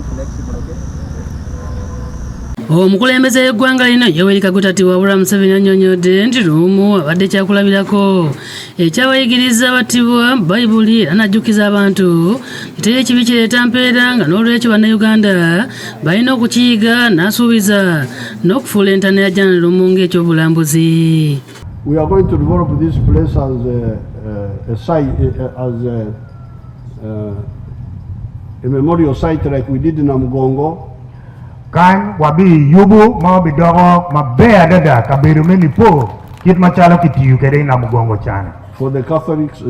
flexible, okay? Omukulembeze w'eggwanga lino Yoweri Kaguta Tiwabula Museveni annyonnyodde nti lumu abadde kyakulabirako ekyabayigiriza abattibwa Bayibuli era n'ajjukiza abantu kiteri ekibi kireeta mpeera nga n'olwekyo bannayuganda balina okukiyiga n'asuubiza n'okufuula entaana ya Janan Luwum ng'ekyobulambuzi. We are going to develop this place as a site, a memorial site like we did in Namugongo. Kan wabi yubu mau bidogo mabea dada kabiru meni po kit machalo kitiyu kede Namugongo chana. For the Catholics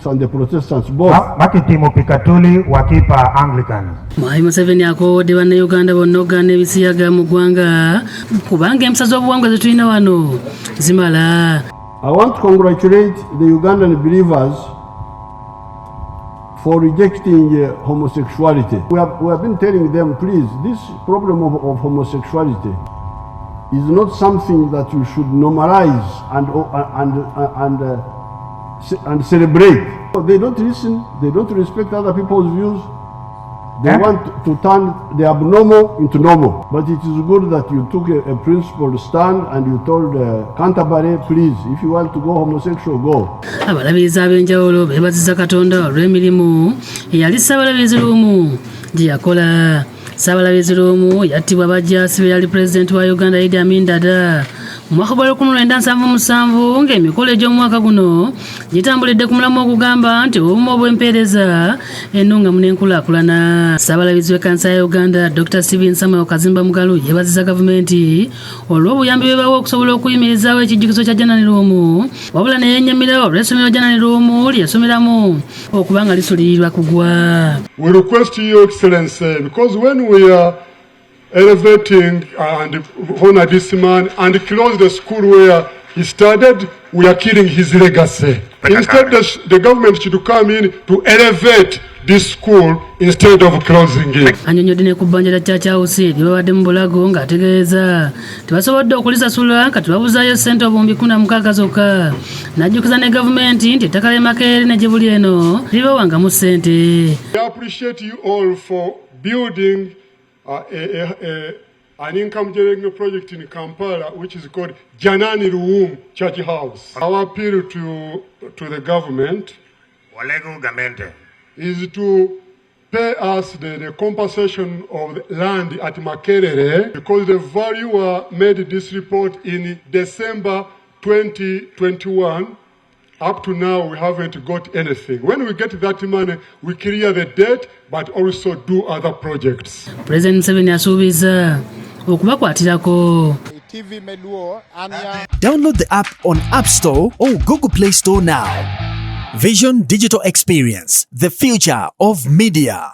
and the Protestants both. Makitimu pikatuli wakipa Anglicans. Mwai Museveni akoowodde bannayuganda bonna okugaana ebisiyaga mu ggwanga kubanga empisa z'obuwangwa ze tulina wano zimala. I want to congratulate the Ugandan believers for rejecting homosexuality. We have been telling them, please, this problem of homosexuality is not something that you should normalize and celebrate. They don't listen, they don't respect other people's views. They want to turn the abnormal into normal. But it is good that you took a principled stand and you told Canterbury, please, if you want to go homosexual, go. Abalabirizi ab'enjawulo beebaziza Katonda olw'emirimu eyali Ssaabalabirizi Luwum gye yakola. Ssaabalabirizi Luwum yattibwa bajjaasi be yali pulezidenti wa Uganda Idi Amin Dada mu mwaka gwa 1977 ng'emikolo egy'omwaka guno gitambulidde ku mulamu okugamba nti obumu obw'empeereza ennungamu n'enkulaakulana. Ssaabalabirizi w'ekkanisa ya Uganda Dr. Stephen Samuel Kazimba Mugalu yeebaziza gavumenti olw'obuyambi bwe bawa okusobola okuyimirizaawo ekijjukizo kya Janan Luwum wabula ne yennyamira olw'essomero Janan Luwum lye yasomeramu okuba nga lisulirirwa kugwa. We request Your Excellency, because when we are elevating and honor this man and close the school where he studied, we are killing his legacy. Instead, the government should come in to elevate this school instead of closing it. Annyonnyodde ne ku bbanja lya Church House lye babadde mu bulago ng'ategeeza tebasobodde okulisasula nga tebabuzaayo ssente obuwumbi 16 zokka. N'ajjukiza ne gavumenti nti ettaka ly'e Makerere ne Gyebuli eno libawangamu ssente. I appreciate you all for building an income-generating project in Kampala, which is called Janan Luwum Church House. Our appeal to the government is to pay us the compensation of the land at Makerere, because the valuer made this report in December 2021. Up to now, we haven't got anything. When we get that money, we clear the debt, but also do other projects. President Museveni asuubiza okubakwatirako. Download the app on App Store or Google Play Store now. Vision Digital Experience, the future of media.